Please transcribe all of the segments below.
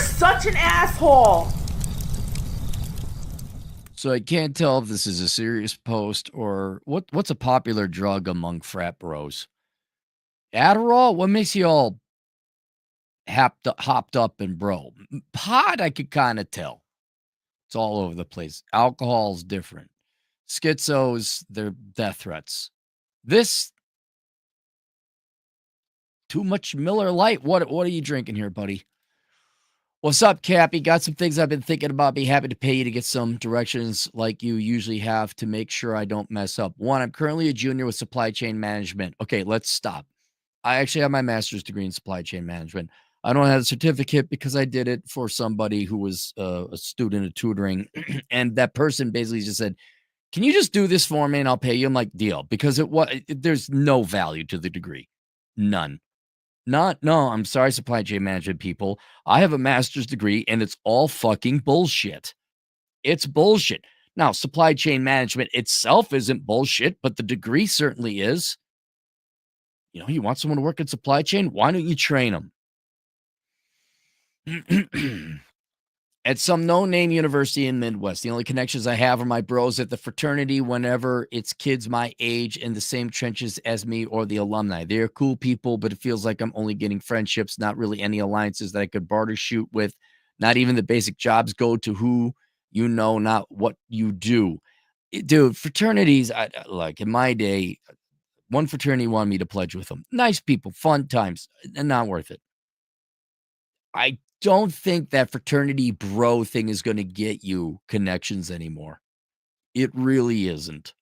such an asshole. So I can't tell if this is a serious post or what's a popular drug among frat bros? Adderall? What makes you all hopped up and bro? Pot, I could kind of tell. It's all over the place. Alcohol's different. Schizos, they're death threats. This too much Miller Lite. What are you drinking here, buddy? What's up, Cappy? Got some things I've been thinking about. Be happy to pay you to get some directions like you usually have to make sure I don't mess up. One, I'm currently a junior with supply chain management. Okay, let's stop. I actually have my master's degree in supply chain management. I don't have a certificate because I did it for somebody who was a student of tutoring. And that person basically just said, can you just do this for me and I'll pay you? I'm like, deal. Because there's no value to the degree. None. No, I'm sorry, supply chain management people. I have a master's degree and it's all fucking bullshit. It's bullshit. Now, supply chain management itself isn't bullshit, but the degree certainly is. You know, you want someone to work in supply chain? Why don't you train them? At some no-name university in Midwest. The only connections I have are my bros at the fraternity whenever it's kids my age in the same trenches as me or the alumni. They're cool people, but it feels like I'm only getting friendships, not really any alliances that I could barter shoot with. Not even the basic jobs go to who you know, not what you do. Dude, fraternities, like in my day, one fraternity wanted me to pledge with them. Nice people, fun times, and not worth it. I don't think that fraternity bro thing is going to get you connections anymore. It really isn't.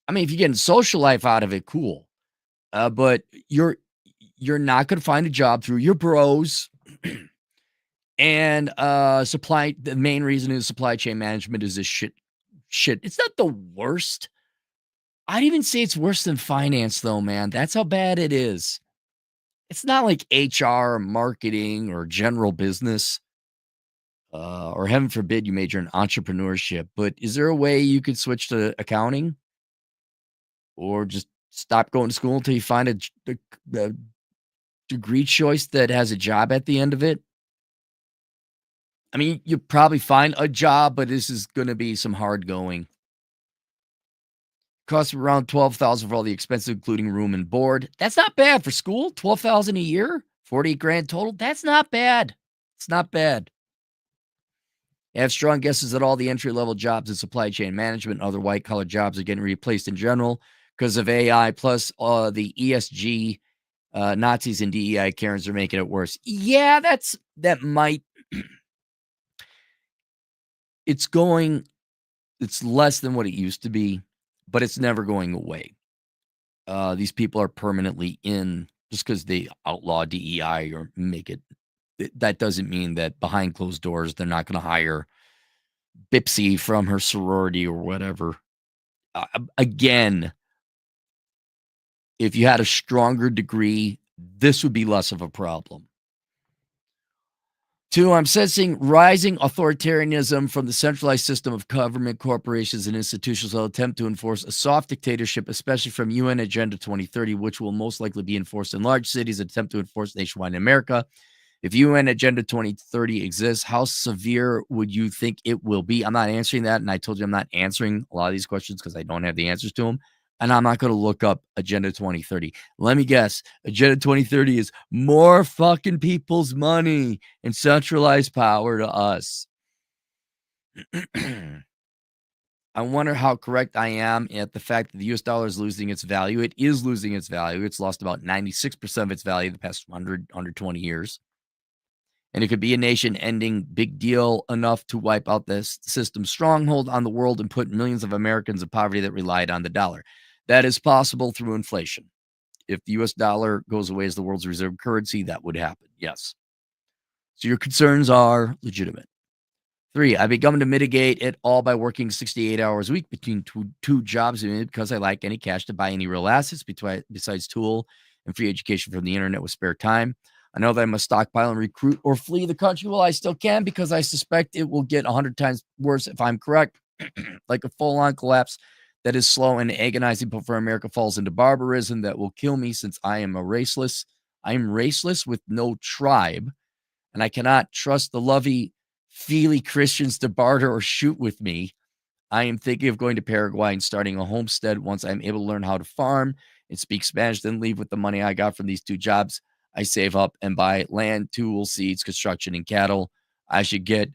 I mean, if you're getting social life out of it, cool. But you're not going to find a job through your bros. And the main reason is supply chain management is this shit. It's not the worst. I'd even say it's worse than finance, though, man. That's how bad it is. It's not like HR, or marketing, or general business, or heaven forbid you major in entrepreneurship. But is there a way you could switch to accounting, or just stop going to school until you find a degree choice that has a job at the end of it? I mean, you probably find a job, but this is going to be some hard going. Costs around $12,000 for all the expenses, including room and board. That's not bad for school. $12,000 a year, 40 grand total. That's not bad. It's not bad. I have strong guesses that all the entry-level jobs in supply chain management and other white-collar jobs are getting replaced in general because of AI, plus the ESG Nazis and DEI Karens are making it worse. Yeah, that might. It's less than what it used to be, but it's never going away. These people are permanently in just because they outlaw DEI or make it. That doesn't mean that behind closed doors, they're not going to hire Bipsy from her sorority or whatever. Again, if you had a stronger degree, this would be less of a problem. 2, I'm sensing rising authoritarianism from the centralized system of government, corporations, and institutions that will attempt to enforce a soft dictatorship, especially from UN Agenda 2030, which will most likely be enforced in large cities and attempt to enforce nationwide in America. If UN Agenda 2030 exists, how severe would you think it will be? I'm not answering that, and I told you I'm not answering a lot of these questions because I don't have the answers to them. And I'm not going to look up Agenda 2030. Let me guess. Agenda 2030 is more fucking people's money and centralized power to us. I wonder how correct I am at the fact that the US dollar is losing its value. It is losing its value. It's lost about 96% of its value the past 120 years. And it could be a nation ending big deal enough to wipe out this system's stronghold on the world and put millions of Americans in poverty that relied on the dollar. That is possible through inflation. If the US dollar goes away as the world's reserve currency, that would happen. Yes. So your concerns are legitimate. 3, I've begun to mitigate it all by working 68 hours a week between two jobs because I lack any cash to buy any real assets besides tool and free education from the internet with spare time. I know that I must stockpile and recruit or flee the country. Well, I still can because I suspect it will get 100 times worse if I'm correct. Like a full-on collapse that is slow and agonizing before America falls into barbarism that will kill me since I am raceless with no tribe. and I cannot trust the lovey-feely Christians to barter or shoot with me. I am thinking of going to Paraguay and starting a homestead once I'm able to learn how to farm and speak Spanish, then leave with the money I got from these 2 jobs. I save up and buy land, tools, seeds, construction, and cattle. I should get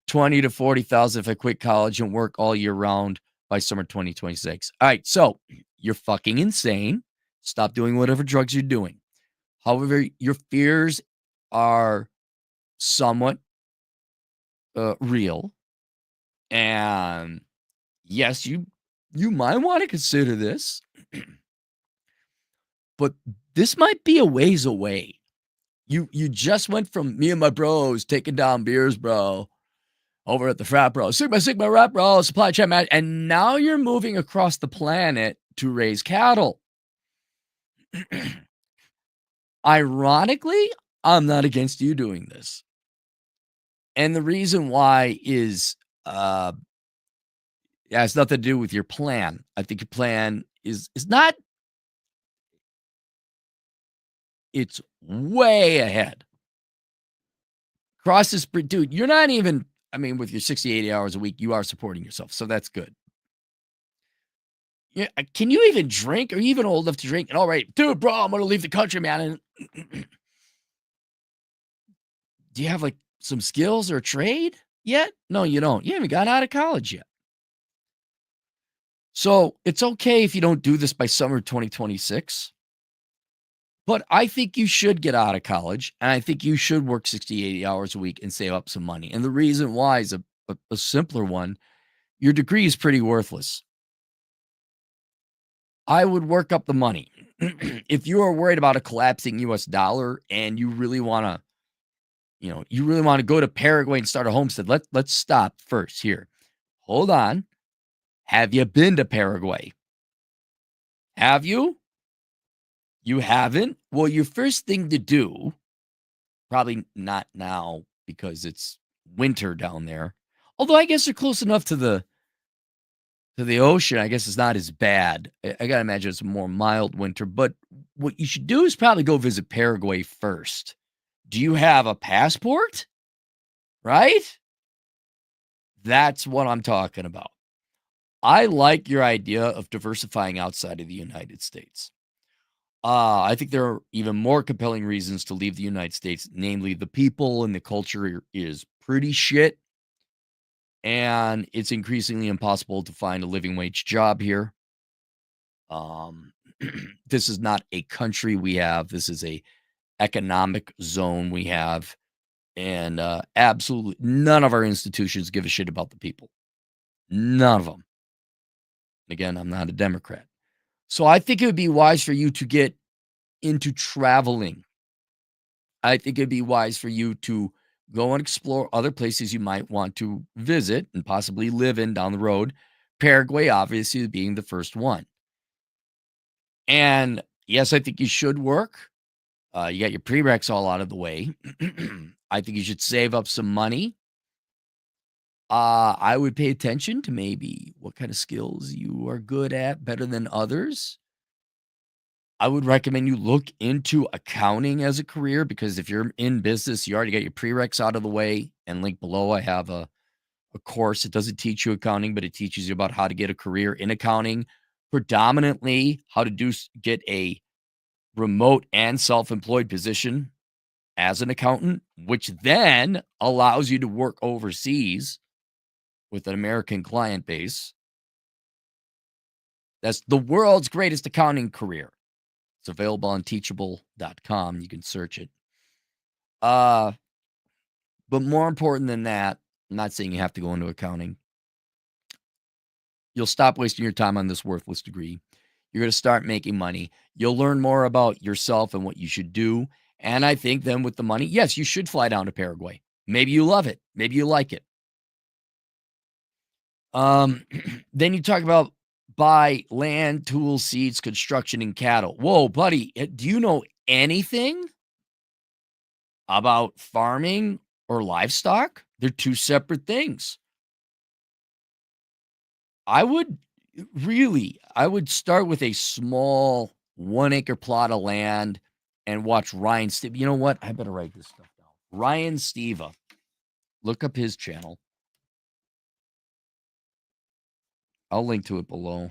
20 to 40,000 if I quit college and work all year round by summer 2026. All right, so you're fucking insane. Stop doing whatever drugs you're doing. However, your fears are somewhat real, and yes, you might want to consider this, but this might be a ways away. You just went from me and my bros taking down beers, bro, over at the frat bro, Sigma rap bro, supply chain man, and now you're moving across the planet to raise cattle. Ironically, I'm not against you doing this. And the reason why is it has nothing to do with your plan. I think your plan is not, it's way ahead. Cross this dude, you're not even, I mean, with your 60, 80 hours a week, you are supporting yourself. So that's good. Yeah, can you even drink? Are you even old enough to drink? And all right, dude, bro, I'm gonna leave the country, man. And do you have like some skills or trade yet? No, you don't. You haven't gotten out of college yet. So it's okay if you don't do this by summer 2026. But I think you should get out of college, and I think you should work 60, 80 hours a week and save up some money. And the reason why is a simpler one. Your degree is pretty worthless. I would work up the money. If you are worried about a collapsing US dollar and you really want to, you really want to go to Paraguay and start a homestead, let's stop first here. Hold on. Have you been to Paraguay? Have you? You haven't? Well, your first thing to do, probably not now because it's winter down there. Although I guess they're close enough to the ocean. I guess it's not as bad. I gotta imagine it's a more mild winter. But what you should do is probably go visit Paraguay first. Do you have a passport? Right? That's what I'm talking about. I like your idea of diversifying outside of the United States. I think there are even more compelling reasons to leave the United States, namely the people and the culture is pretty shit. And it's increasingly impossible to find a living wage job here. This is not a country we have. This is a economic zone we have. And absolutely none of our institutions give a shit about the people. None of them. Again, I'm not a Democrat. So I think it would be wise for you to get into traveling. I think it'd be wise for you to go and explore other places you might want to visit and possibly live in down the road. Paraguay, obviously, being the first one. And yes, I think you should work. You got your prereqs all out of the way. I think you should save up some money. I would pay attention to maybe what kind of skills you are good at better than others. I would recommend you look into accounting as a career because if you're in business, you already got your prereqs out of the way. And link below, I have a course. It doesn't teach you accounting, but it teaches you about how to get a career in accounting, predominantly how to get a remote and self-employed position as an accountant, which then allows you to work overseas with an American client base. That's the world's greatest accounting career. It's available on teachable.com. You can search it. But more important than that, I'm not saying you have to go into accounting. You'll stop wasting your time on this worthless degree. You're going to start making money. You'll learn more about yourself and what you should do. And I think then with the money, yes, you should fly down to Paraguay. Maybe you love it. Maybe you like it. Then you talk about buy land, tools, seeds, construction, and cattle. Whoa, buddy, do you know anything about farming or livestock? They're two separate things. I would start with a small 1 acre plot of land and watch Ryan. You know what? I better write this stuff down Ryan Steva. Look up his channel. I'll link to it below.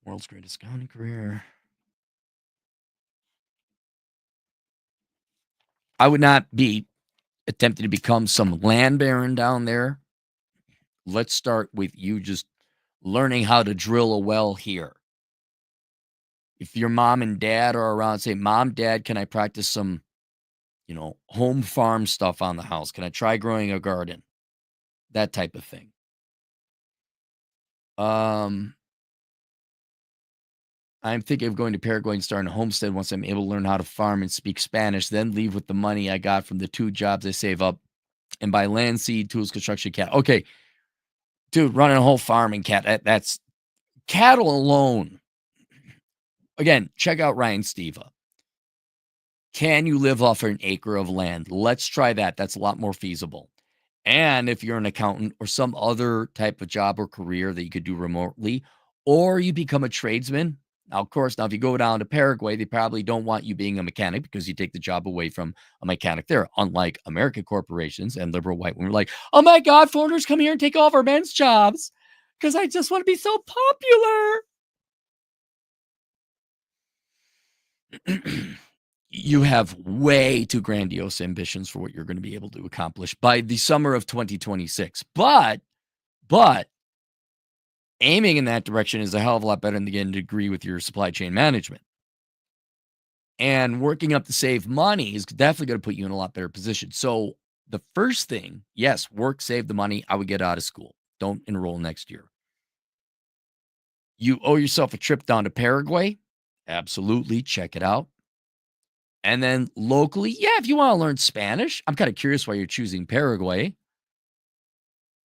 World's greatest accounting career. I would not be attempting to become some land baron down there. Let's start with you just learning how to drill a well here. If your mom and dad are around, say, Mom, Dad, can I practice some, home farm stuff on the house? Can I try growing a garden? That type of thing. I'm thinking of going to Paraguay and starting a homestead once I'm able to learn how to farm and speak Spanish, then leave with the money I got from the 2 jobs I save up and buy land, seed, tools, construction, cat. Okay, dude, running a whole farm and that's cattle alone. Again, check out Ryan Steva. Can you live off an acre of land? Let's try that. That's a lot more feasible. And if you're an accountant or some other type of job or career that you could do remotely, or you become a tradesman. Now, of course, if you go down to Paraguay, they probably don't want you being a mechanic because you take the job away from a mechanic there. Unlike American corporations and liberal white women, like, oh my God, foreigners come here and take all of our men's jobs because I just want to be so popular. You have way too grandiose ambitions for what you're going to be able to accomplish by the summer of 2026. But aiming in that direction is a hell of a lot better than getting a degree with your supply chain management. And working up to save money is definitely going to put you in a lot better position. So the first thing, yes, work, save the money. I would get out of school. Don't enroll next year. You owe yourself a trip down to Paraguay. Absolutely. Check it out. And then locally, yeah, if you want to learn Spanish, I'm kind of curious why you're choosing Paraguay.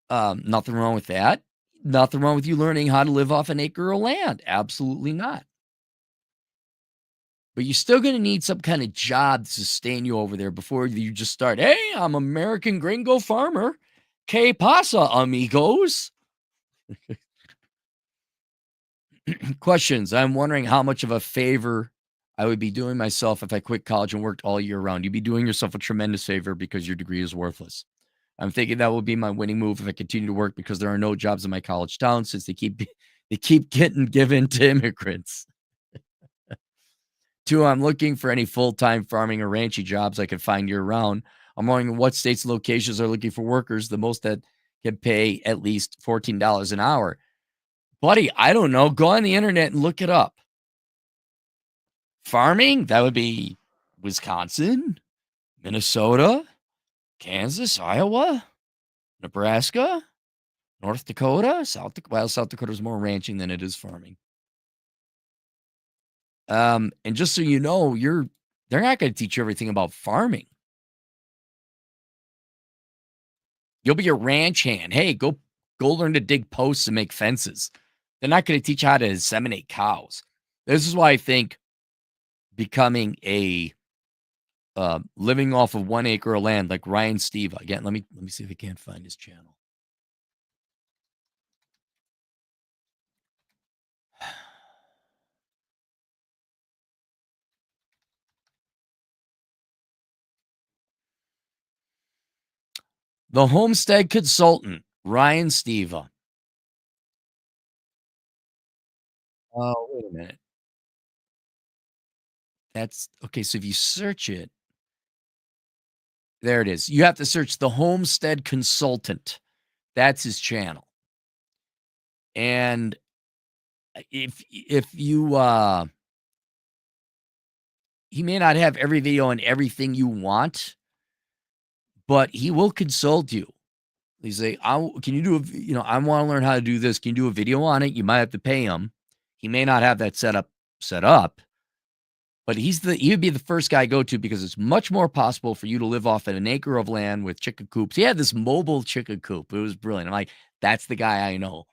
Nothing wrong with that. Nothing wrong with you learning how to live off an acre of land. Absolutely not. But you're still going to need some kind of job to sustain you over there before you just start, hey, I'm American gringo farmer. Que pasa, amigos? Questions. I'm wondering how much of a favor I would be doing myself if I quit college and worked all year round. You'd be doing yourself a tremendous favor because your degree is worthless. I'm thinking that will be my winning move if I continue to work because there are no jobs in my college town since they keep getting given to immigrants. 2, I'm looking for any full-time farming or ranchy jobs I can find year-round. I'm wondering what states and locations are looking for workers, the most that can pay at least $14 an hour. Buddy, I don't know. Go on the internet and look it up. Farming, that would be Wisconsin, Minnesota, Kansas, Iowa, Nebraska, North Dakota, South Dakota is more ranching than it is farming. And just so you know, they're not going to teach you everything about farming. You'll be a ranch hand. Hey, go learn to dig posts and make fences. They're not going to teach you how to inseminate cows. This is why I think becoming a living off of 1 acre of land like Ryan Steva. Again, let me see if I can't find his channel. The Homestead Consultant, Ryan Steva. Oh, wait a minute. That's okay. So if you search it, there it is. You have to search the Homestead Consultant. That's his channel. And if you he may not have every video on everything you want, but he will consult you. He's like, can you do I want to learn how to do this. Can you do a video on it? You might have to pay him. He may not have that set up, but he would be the first guy I go to because it's much more possible for you to live off an acre of land with chicken coops. He had this mobile chicken coop. It was brilliant. I'm like, that's the guy I know.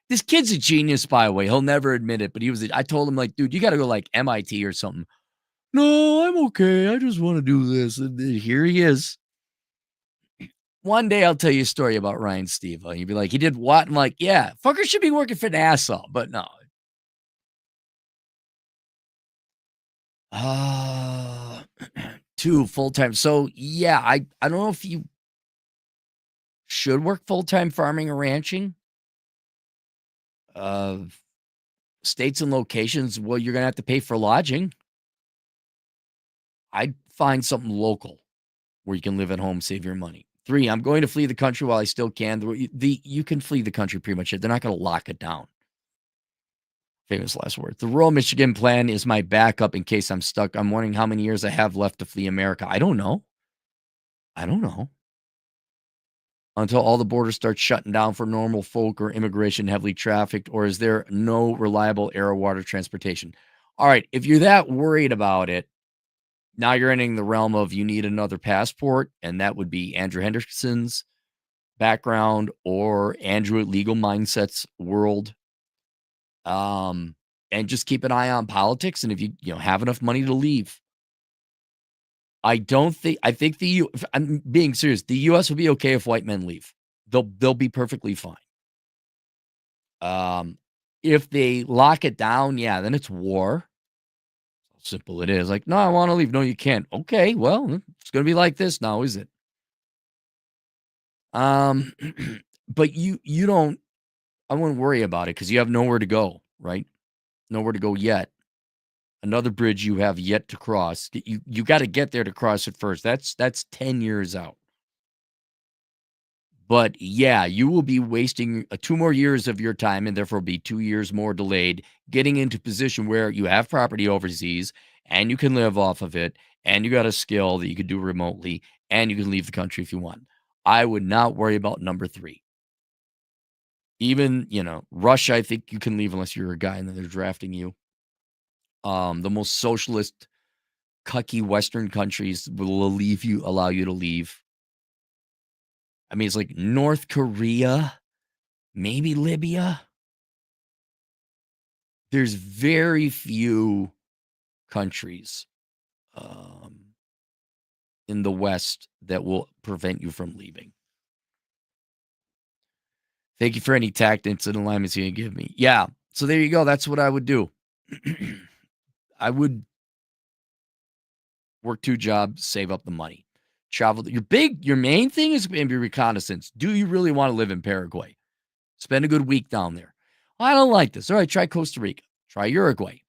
This kid's a genius, by the way. He'll never admit it, but I told him, like, dude, you got to go like MIT or something. No, I'm okay. I just want to do this. And here he is. One day I'll tell you a story about Ryan Steva. You'd be like, he did what? I'm like, yeah, fucker should be working for NASA, but no. 2 full-time. So, yeah, I don't know if you should work full-time farming or ranching. Uh, States and locations, well, you're gonna have to pay for lodging. I'd find something local where you can live at home, save your money. 3, I'm going to flee the country while I still can. You can flee the country pretty much. They're not gonna lock it down. Famous last words. The rural Michigan plan is my backup in case I'm stuck. I'm wondering how many years I have left to flee America. I don't know. I don't know. Until all the borders start shutting down for normal folk or immigration heavily trafficked, or is there no reliable air or water transportation? All right, if you're that worried about it, now you're entering the realm of you need another passport, and that would be Andrew Henderson's background or Andrew at Legal Mindsets world. And just keep an eye on politics, and if you have enough money to leave. I think if I'm being serious, the US will be okay if white men leave. They'll be perfectly fine. Um, if they lock it down, yeah, then it's war. Simple it is. Like, no, I want to leave. No, you can't. Okay, well, it's gonna be like this now, is it? Um, but you don't. I wouldn't worry about it because you have nowhere to go, right? Nowhere to go yet. Another bridge you have yet to cross. You got to get there to cross it first. That's 10 years out. But yeah, you will be wasting 2 more years of your time and therefore be 2 years more delayed getting into position where you have property overseas and you can live off of it and you got a skill that you could do remotely and you can leave the country if you want. I would not worry about number 3. Even, Russia, I think you can leave unless you're a guy and then they're drafting you. The most socialist, cucky Western countries will allow you to leave. I mean, it's like North Korea, maybe Libya. There's very few countries in the West that will prevent you from leaving. Thank you for any tactics and alignments you can give me. Yeah. So there you go. That's what I would do. I would work 2 jobs, save up the money. Travel. Your main thing is going to be reconnaissance. Do you really want to live in Paraguay? Spend a good week down there. I don't like this. All right, try Costa Rica. Try Uruguay.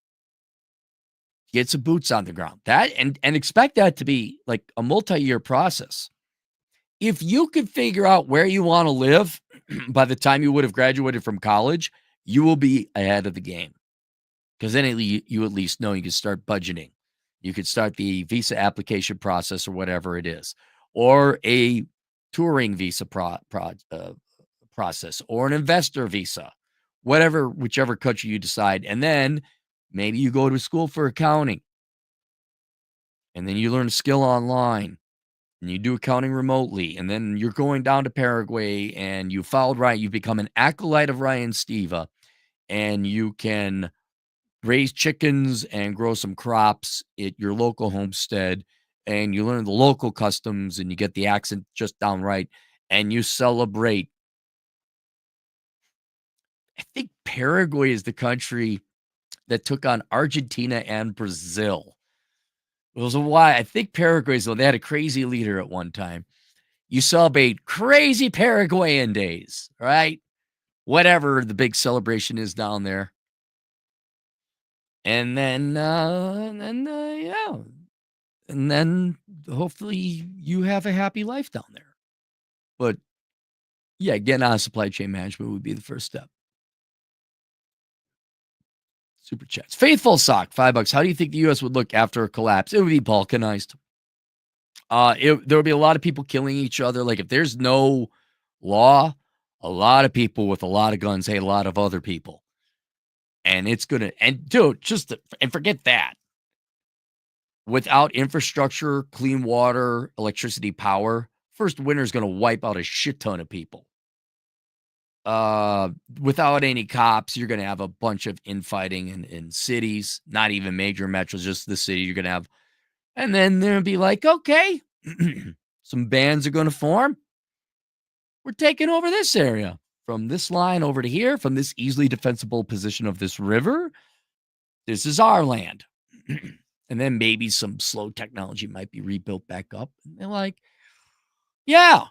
Get some boots on the ground. That and expect that to be like a multi-year process. If you could figure out where you want to live by the time you would have graduated from college, you will be ahead of the game. Because then you at least know you can start budgeting. You could start the visa application process or whatever it is, or a touring visa process, or an investor visa, whichever country you decide. And then maybe you go to school for accounting, and then you learn a skill online, and you do accounting remotely, and then you're going down to Paraguay, and you followed Ryan. You become an acolyte of Ryan Steva, and you can raise chickens and grow some crops at your local homestead, and you learn the local customs and you get the accent just down right, and you celebrate. I think Paraguay is the country that took on Argentina and Brazil. It was a why. I think Paraguay's though they had a crazy leader at one time. You celebrate crazy Paraguayan days, right? Whatever the big celebration is down there. And then, yeah. And then hopefully you have a happy life down there. But yeah, getting out of supply chain management would be the first step. Super chats. Faithful Sock, $5. How do you think the U.S. would look after a collapse? It would be balkanized. There would be a lot of people killing each other. Like if there's no law, a lot of people with a lot of guns hate a lot of other people. And it's going to, and dude, and forget that. Without infrastructure, clean water, electricity, power, first winter is going to wipe out a shit ton of people. Without any cops, you're going to have a bunch of infighting in cities, not even major metros, just the city you're going to have. And then they'll be like, okay, some bands are going to form. We're taking over this area from this line over to here, from this easily defensible position of this river. This is our land. And then maybe some slow technology might be rebuilt back up. And they're like, yeah.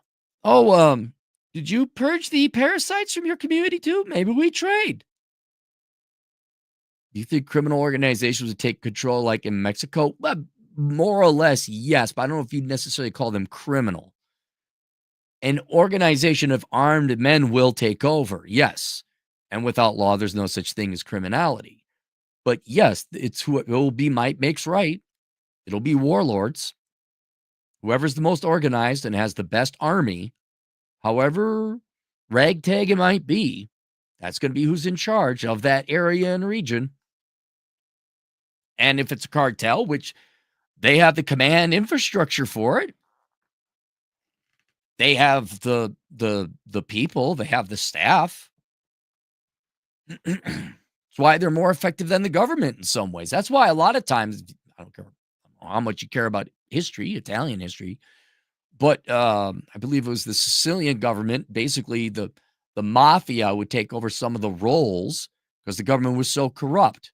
Oh, did you purge the parasites from your community too? Maybe we trade. Do you think criminal organizations would take control like in Mexico? Well, more or less, yes, but I don't know if you'd necessarily call them criminal. An organization of armed men will take over, yes. And without law, there's no such thing as criminality. But yes, it's who it will be, might makes right. It'll be warlords. Whoever's the most organized and has the best army, however ragtag it might be, that's going to be who's in charge of that area and region. And if it's a cartel, which they have the command infrastructure for it, they have the people, they have the staff. That's why they're more effective than the government in some ways. That's why a lot of times, I don't care how much you care about history, Italian history, but I believe it was the Sicilian government, basically the mafia would take over some of the roles because the government was so corrupt.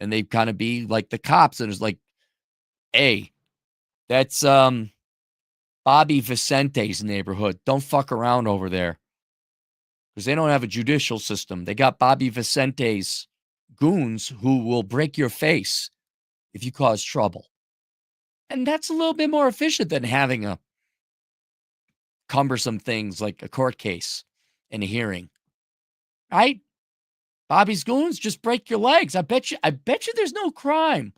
And they'd kind of be like the cops, and it's like, hey, that's Bobby Vicente's neighborhood. Don't fuck around over there. Because they don't have a judicial system. They got Bobby Vicente's goons who will break your face if you cause trouble. And that's a little bit more efficient than having a cumbersome things like a court case and a hearing. Right? Bobby's goons just break your legs. I bet you there's no crime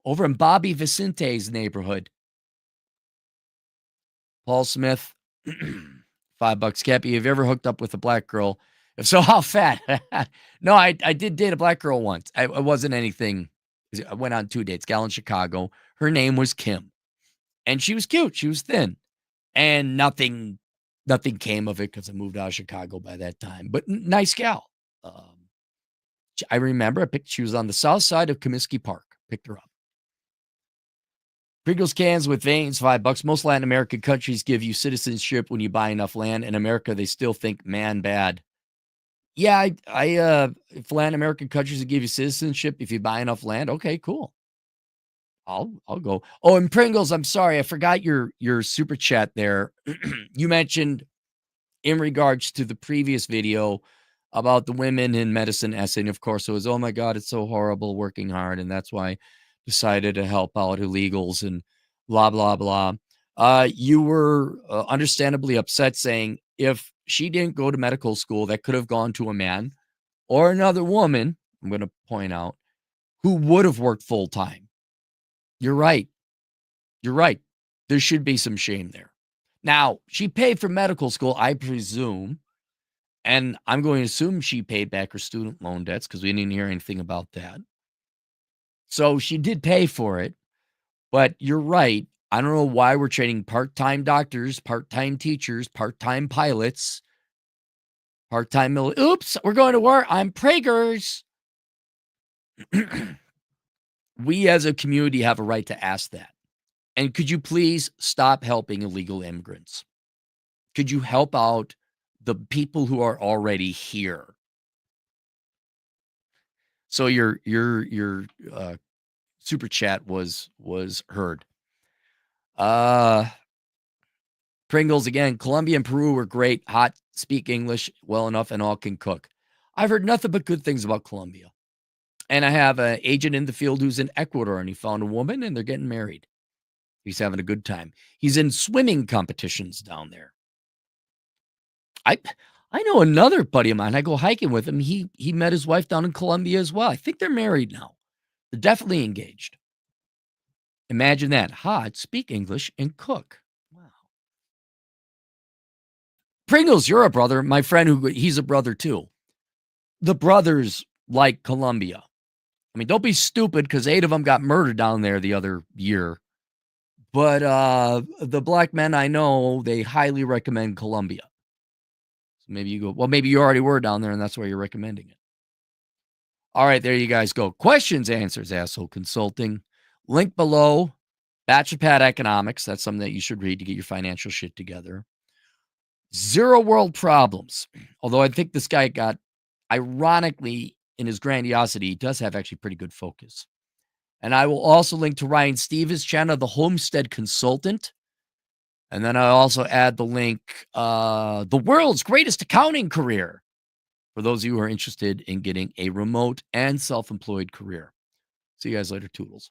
over in Bobby Vicente's neighborhood. Paul Smith, $5. Cappy, have you ever hooked up with a black girl? If so, how fat? No, I did date a black girl once. I wasn't anything. I went on 2 dates. Gal in Chicago. Her name was Kim. And she was cute. She was thin. And nothing came of it because I moved out of Chicago by that time. But nice gal. I remember she was on the south side of Comiskey Park. Picked her up. Pringles cans with veins, $5. Most Latin American countries give you citizenship when you buy enough land. In America, they still think man bad. Yeah, if Latin American countries would give you citizenship if you buy enough land, okay, cool. I'll go. Oh, and Pringles, I'm sorry, I forgot your super chat there. You mentioned in regards to the previous video about the women in medicine essay. And of course, it was, oh my God, it's so horrible working hard. And that's why I decided to help out illegals and blah, blah, blah. You were understandably upset, saying if she didn't go to medical school, that could have gone to a man or another woman, I'm going to point out, who would have worked full time. You're right. You're right. There should be some shame there. Now, she paid for medical school, I presume. And I'm going to assume she paid back her student loan debts because we didn't hear anything about that. So she did pay for it. But you're right. I don't know why we're trading part-time doctors, part-time teachers, part-time pilots, part-time military. Oops, we're going to war. I'm Prager's. We as a community have a right to ask that. And could you please stop helping illegal immigrants? Could you help out the people who are already here? So your super chat was heard. Pringles again. Colombia and Peru were great, hot, speak English well enough, and all can cook. I've heard nothing but good things about Colombia. And I have an agent in the field who's in Ecuador, and he found a woman, and they're getting married. He's having a good time. He's in swimming competitions down there. I know another buddy of mine. I go hiking with him. He met his wife down in Colombia as well. I think they're married now. They're definitely engaged. Imagine that. Hot, speak English, and cook. Wow. Pringles, you're a brother. My friend, he's a brother too. The brothers like Colombia. I mean, don't be stupid because 8 of them got murdered down there the other year. But the black men I know, they highly recommend Colombia. So maybe you go, well, maybe you already were down there and that's why you're recommending it. All right, there you guys go. Questions, answers, Asshole Consulting. Link below. Bachelor Pad Economics. That's something that you should read to get your financial shit together. Zero World Problems. Although I think this guy got, ironically, in his grandiosity, he does have actually pretty good focus. And I will also link to Ryan Stevens' channel, The Homestead Consultant. And then I also add the link, The World's Greatest Accounting Career, for those of you who are interested in getting a remote and self-employed career. See you guys later, Toodles.